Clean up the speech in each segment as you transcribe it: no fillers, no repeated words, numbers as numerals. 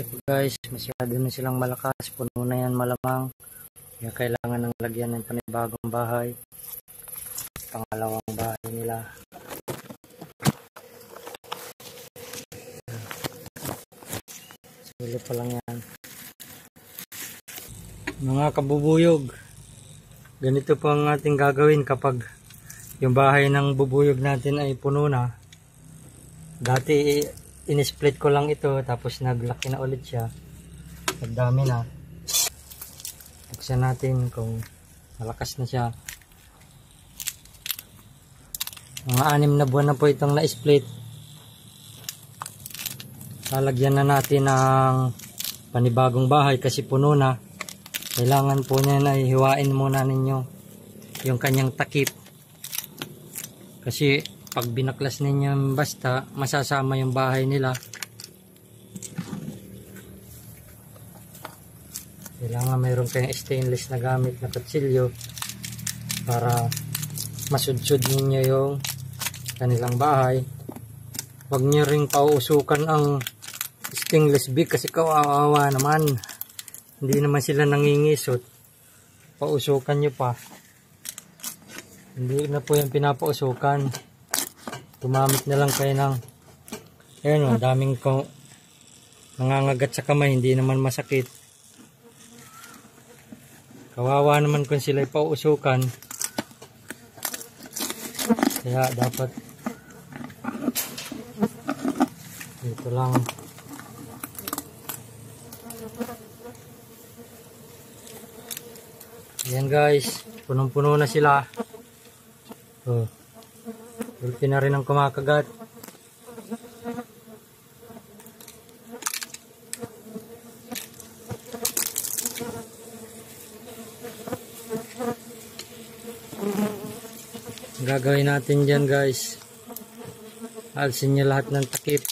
Ito po guys, masyado na silang malakas, puno na yan malamang. Kaya kailangan ng lagyan ng panibagong bahay. Pangalawang bahay nila. Sulit pa lang yan. Mga kabubuyog, ganito po ang ating gagawin kapag yung bahay ng bubuyog natin ay puno na. Dati in-split ko lang ito, tapos naglaki na ulit siya. Nagdami na. Buksan natin kung malakas na siya. Mga 6 na buwan na po itong na-split. Lalagyan na natin ng panibagong bahay kasi puno na. Kailangan po niya na hiwain muna ninyo yung kanyang takip. Kasi pag binaklas ninyo basta, masasama yung bahay nila. Kailangan mayroon kayong stainless na gamit na kutsilyo para masudsud ninyo yung kanilang bahay. Huwag nyo ring pauusukan ang stainless big kasi kawawa naman. Hindi naman sila nangingisot. Pausukan nyo pa. Hindi na po yung pinapausukan. Gumamit na lang kayo ng ayun, daming ko nangangagat sa kamay, hindi naman masakit. Kawawa naman kung sila'y pausukan. Kaya dapat dito lang. Ayan guys, punong-puno na sila. Oh. Ulti na rin ang kumakagat. Ang gagawin natin dyan guys, alisin nyo lahat ng takip.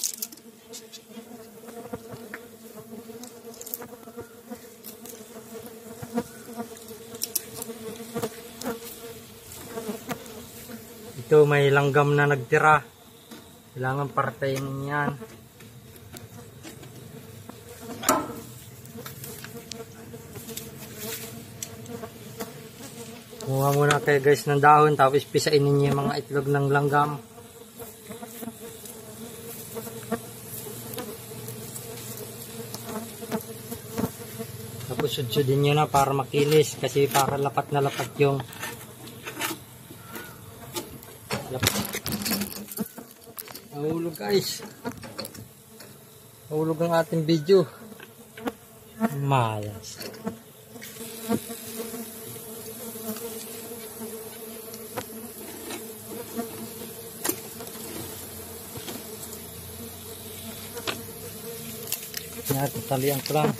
Ito may langgam na nagtira. Kailangan partayin yan. Kumuha muna kayo guys ng dahon, tapos pisain ninyo yung mga itlog ng langgam. Tapos sudsudin nyo na para makilis, kasi para lapat na lapat yung nahulog guys. Nahulog ang ating video. Malas. Talian ko lang.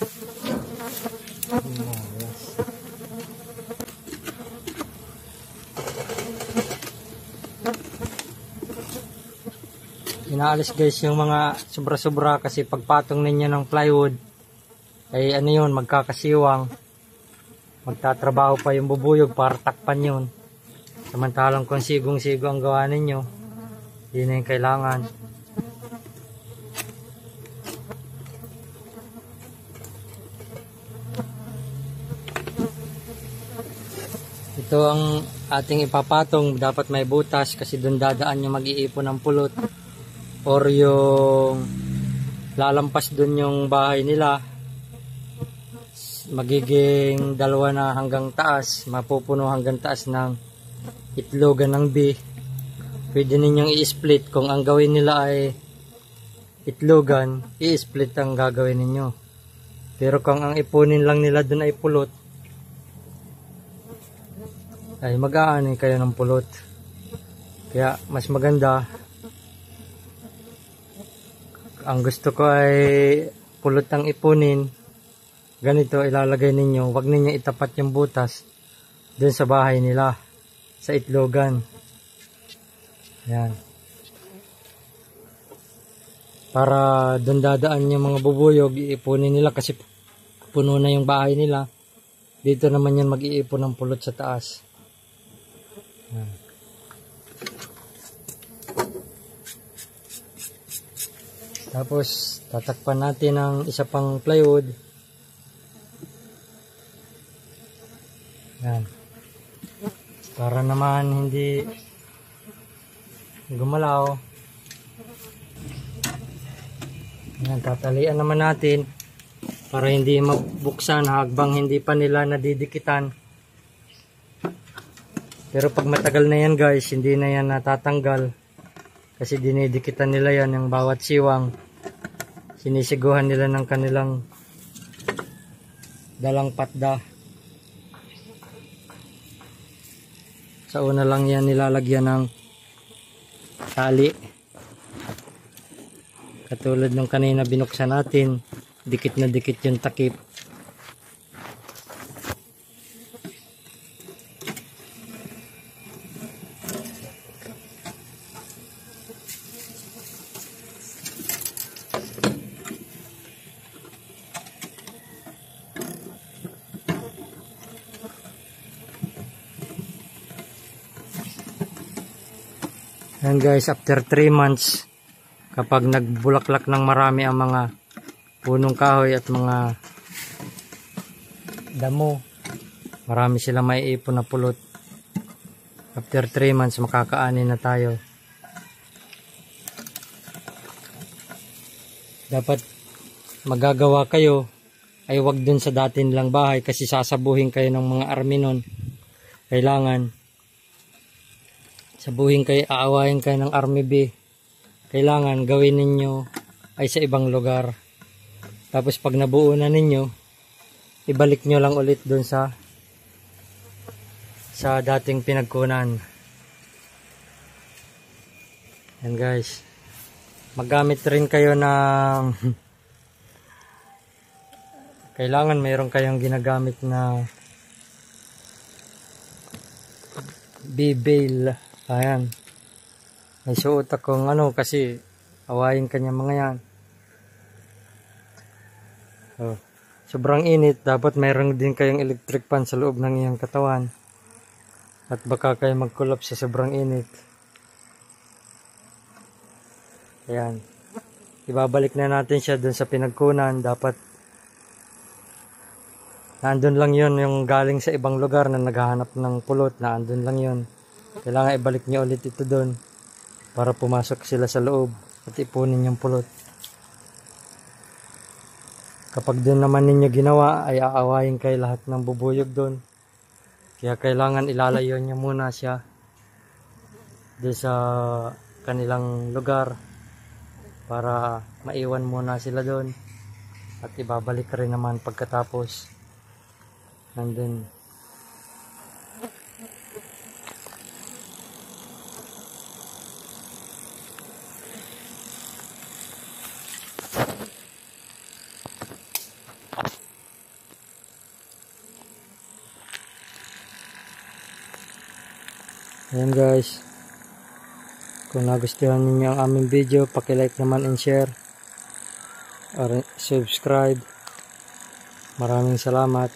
Malas. Inaalis guys yung mga sobra-sobra kasi pagpatong ninyo ng plywood ay ano yun, magkakasiwang. Magtatrabaho pa yung bubuyog para takpan yun. Samantalang kung sigong-sigo ang gawa ninyo, hindi na yung kailangan. Ito ang ating ipapatong, dapat may butas kasi doon dadaan yung mag-iipon ng pulot. Or yung lalampas dun yung bahay nila, magiging 2 na hanggang taas, mapupuno hanggang taas ng itlogan ng bee. Pwede ninyong i-split. Kung ang gawin nila ay itlogan, i-split ang gagawin ninyo. Pero kung ang ipunin lang nila dun ay pulot, ay mag-aani kayo ng pulot. Kaya mas maganda, ang gusto ko ay pulot ang ipunin. Ganito ilalagay ninyo. Huwag ninyo itapat yung butas dun sa bahay nila, sa itlogan. Ayan. Para dun dadaan yung mga bubuyog, iipunin nila kasi puno na yung bahay nila. Dito naman yan mag-iipon ng pulot sa taas. Ayan. Tapos tatakpan natin ng isa pang plywood. Yan. Para naman hindi gumalaw. Yan, tatalian naman natin para hindi mabuksan habang hindi pa nila nadidikitan. Pero pag matagal na yan guys, hindi na yan natatanggal. Kasi dinidikitan nila yan yung bawat siwang. Sinisiguhan nila ng kanilang dalang patda. Sa una lang yan nilalagyan ng tali. Katulad nung kanina binuksan natin, dikit na dikit yung takip. Yan guys, after 3 months, kapag nagbulaklak ng marami ang mga punong kahoy at mga damo, marami silang maiipon na pulot. After 3 months, makakaani na tayo. Dapat magagawa kayo ay wag dun sa dati nilang bahay kasi sasabuhin kayo ng mga army nun. Kailangan sabuhin kayo, aawahin kayo ng Army B. Kailangan gawin ninyo ay sa ibang lugar. Tapos pag nabuo na ninyo, ibalik nyo lang ulit dun sa dating pinagkunan. Yan guys. Maggamit rin kayo ng kailangan mayroon kayong ginagamit na B-bale. Ayan. May suot akong kasi awayin kanya mga yan. Oh, sobrang init. Dapat mayroon din kayong electric fan sa loob ng iyong katawan. At baka kayo mag-collapse sa sobrang init. Ayan. Ibabalik na natin siya dun sa pinagkunan. Dapat nandun lang yun yung galing sa ibang lugar na naghahanap ng pulot. Nandun lang yun. Kailangan ibalik niyo ulit ito doon para pumasok sila sa loob at ipunin yung pulot. Kapag doon naman ninyo ginawa ay aawayin kayo lahat ng bubuyog doon. Kaya kailangan ilalayo niyo muna siya doon sa kanilang lugar para maiwan muna sila doon at ibabalik rin naman pagkatapos nandun. Ayan guys, kung nagustuhan niyo ang aming video, paki-like naman and share or subscribe. Maraming salamat.